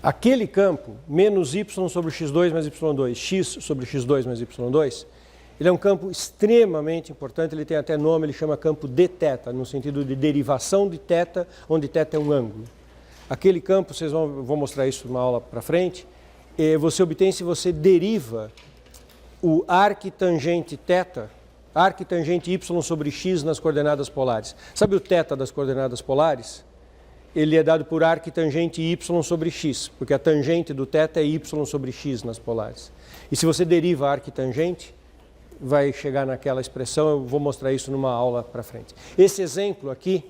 Aquele campo, menos y sobre x2 mais y2, x sobre x2 mais y2, ele é um campo extremamente importante, ele tem até nome, ele chama campo de θ, no sentido de derivação de θ, onde θ é um ângulo. Aquele campo, vou mostrar isso numa aula para frente, você obtém se você deriva o arquitangente θ, arquitangente y sobre x nas coordenadas polares. Sabe o θ das coordenadas polares? Ele é dado por arquitangente y sobre x, porque a tangente do θ é y sobre x nas polares. E se você deriva a arquitangente, vai chegar naquela expressão, eu vou mostrar isso numa aula para frente. Esse exemplo aqui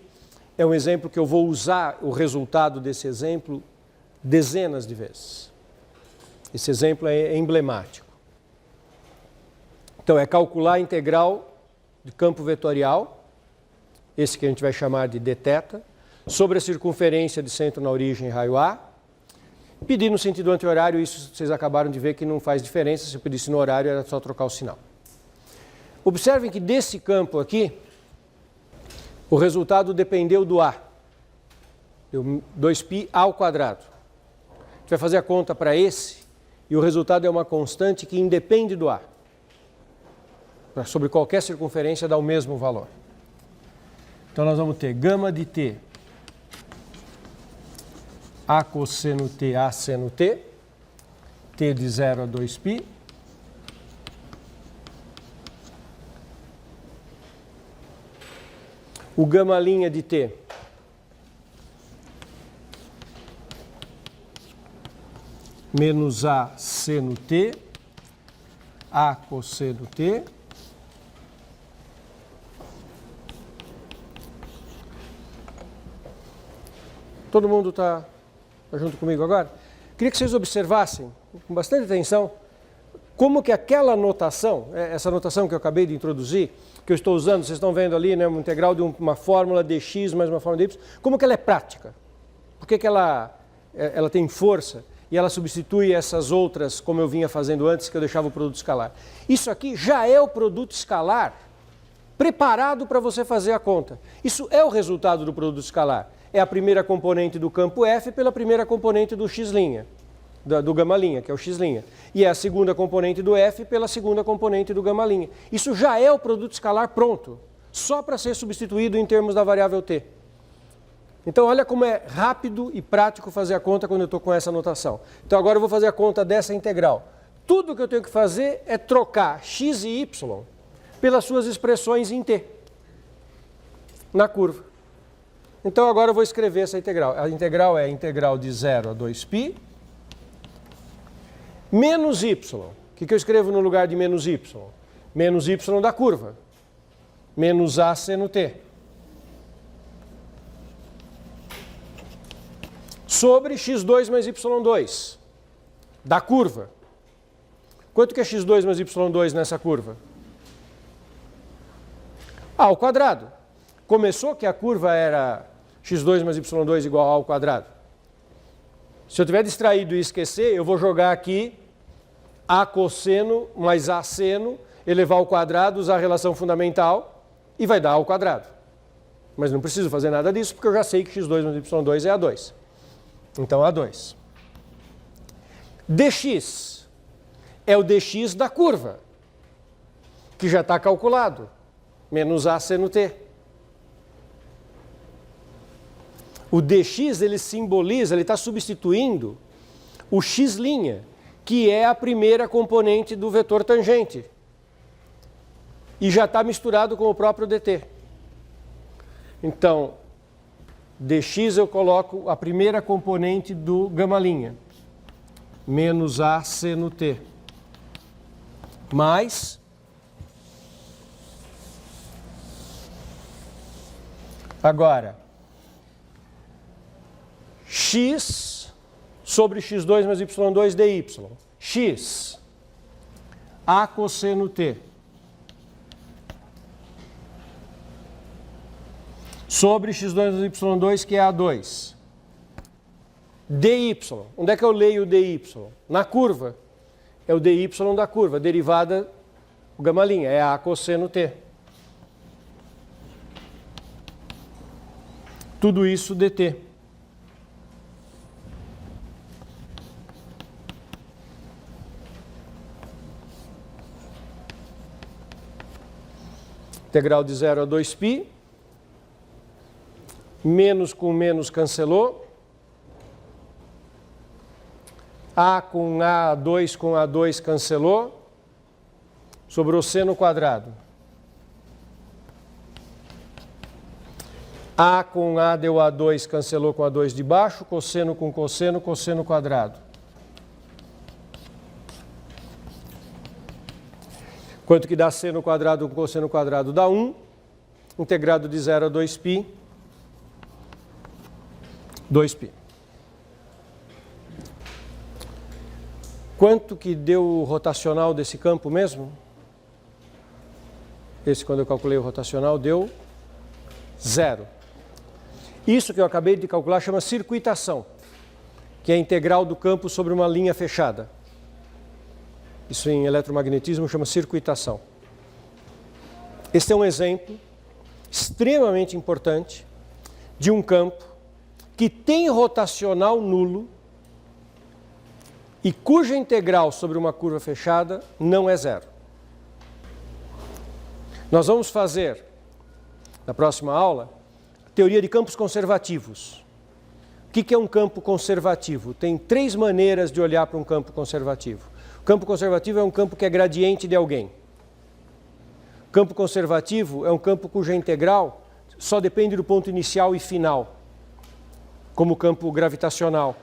é um exemplo que eu vou usar o resultado desse exemplo dezenas de vezes. Esse exemplo é emblemático. Então, é calcular a integral de campo vetorial, esse que a gente vai chamar de dθ, sobre a circunferência de centro na origem raio A. Pedir no sentido anti-horário, isso vocês acabaram de ver que não faz diferença, se eu pedisse no horário era só trocar o sinal. Observem que desse campo aqui, o resultado dependeu do A, deu 2π ao quadrado. A gente vai fazer a conta para esse, e o resultado é uma constante que independe do A. Sobre qualquer circunferência dá o mesmo valor. Então nós vamos ter gama de t, a cosseno t, a seno t, t de 0 a 2π, o gama linha de t, menos a seno t, a cosseno t, todo mundo está junto comigo agora? Queria que vocês observassem, com bastante atenção, como que aquela notação, essa notação que eu acabei de introduzir, que eu estou usando, vocês estão vendo ali, né, uma integral de uma fórmula dx mais uma fórmula de y, como que ela é prática? Por que ela tem força e ela substitui essas outras, como eu vinha fazendo antes, que eu deixava o produto escalar? Isso aqui já é o produto escalar preparado para você fazer a conta. Isso é o resultado do produto escalar. É a primeira componente do campo F pela primeira componente do x', do gama', que é o x'. E é a segunda componente do F pela segunda componente do gama'. Isso já é o produto escalar pronto, só para ser substituído em termos da variável t. Então olha como é rápido e prático fazer a conta quando eu estou com essa notação. Então agora eu vou fazer a conta dessa integral. Tudo que eu tenho que fazer é trocar x e y pelas suas expressões em t, na curva. Então agora eu vou escrever essa integral. A integral é a integral de 0 a 2π menos y. O que eu escrevo no lugar de menos y? Menos y da curva. Menos a seno t. Sobre x2 mais y2 da curva. Quanto que é x2 mais y2 nessa curva? A ao quadrado. Começou que a curva era x2 mais y2 igual a ao quadrado. Se eu tiver distraído e esquecer, eu vou jogar aqui a cosseno mais a seno, elevar ao quadrado, usar a relação fundamental e vai dar ao quadrado. Mas não preciso fazer nada disso, porque eu já sei que x2 mais y2 é A2. Então, A2. dx é o dx da curva, que já está calculado, menos a seno t. O dx, ele simboliza, ele está substituindo o x', que é a primeira componente do vetor tangente. E já está misturado com o próprio dt. Então, dx eu coloco a primeira componente do gama', menos a seno t, mais agora x sobre x2 mais y2 dy. X, a cosseno t, sobre x2 mais y2, que é A2. dy. Onde é que eu leio o dy? Na curva. É o dy da curva, derivada, o gama', é a cosseno t. Tudo isso dt. Integral de 0 a 2π. Menos com menos cancelou. A com A, 2 com A2 cancelou. Sobrou seno quadrado. A com A deu A2, cancelou com A2 de baixo. Cosseno com cosseno, cosseno quadrado. Quanto que dá seno quadrado com cosseno quadrado? Dá 1. Integrado de 0 a 2π. 2π. Quanto que deu o rotacional desse campo mesmo? Esse, quando eu calculei o rotacional, deu 0. Isso que eu acabei de calcular chama circuitação, que é a integral do campo sobre uma linha fechada. Isso em eletromagnetismo chama circuitação. Este é um exemplo extremamente importante de um campo que tem rotacional nulo e cuja integral sobre uma curva fechada não é 0. Nós vamos fazer, na próxima aula, teoria de campos conservativos. O que é um campo conservativo? Tem 3 maneiras de olhar para um campo conservativo. O campo conservativo é um campo que é gradiente de alguém. O campo conservativo é um campo cuja integral só depende do ponto inicial e final, como o campo gravitacional.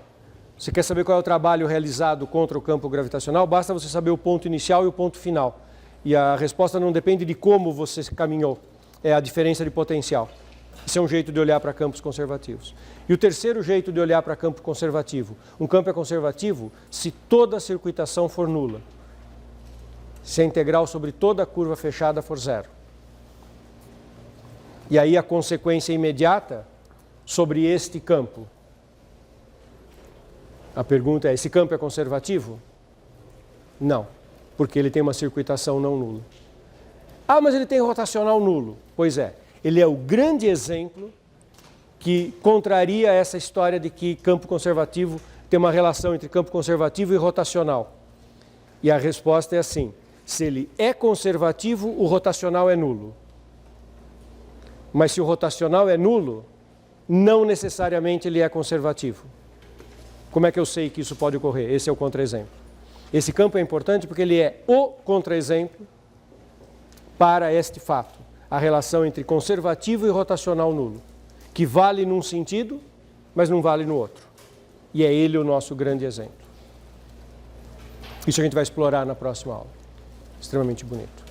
Você quer saber qual é o trabalho realizado contra o campo gravitacional? Basta você saber o ponto inicial e o ponto final. E a resposta não depende de como você caminhou, é a diferença de potencial. Esse é um jeito de olhar para campos conservativos. E o terceiro jeito de olhar para campo conservativo. Um campo é conservativo se toda a circuitação for nula. Se a integral sobre toda a curva fechada for 0. E aí a consequência imediata sobre este campo. A pergunta é, esse campo é conservativo? Não, porque ele tem uma circuitação não nula. Ah, mas ele tem rotacional nulo. Pois é, ele é o grande exemplo que contraria essa história de que campo conservativo tem uma relação entre campo conservativo e rotacional. E a resposta é assim, se ele é conservativo, o rotacional é nulo. Mas se o rotacional é nulo, não necessariamente ele é conservativo. Como é que eu sei que isso pode ocorrer? Esse é o contra-exemplo. Esse campo é importante porque ele é o contra-exemplo para este fato, a relação entre conservativo e rotacional nulo, que vale num sentido, mas não vale no outro. E é ele o nosso grande exemplo. Isso a gente vai explorar na próxima aula. Extremamente bonito.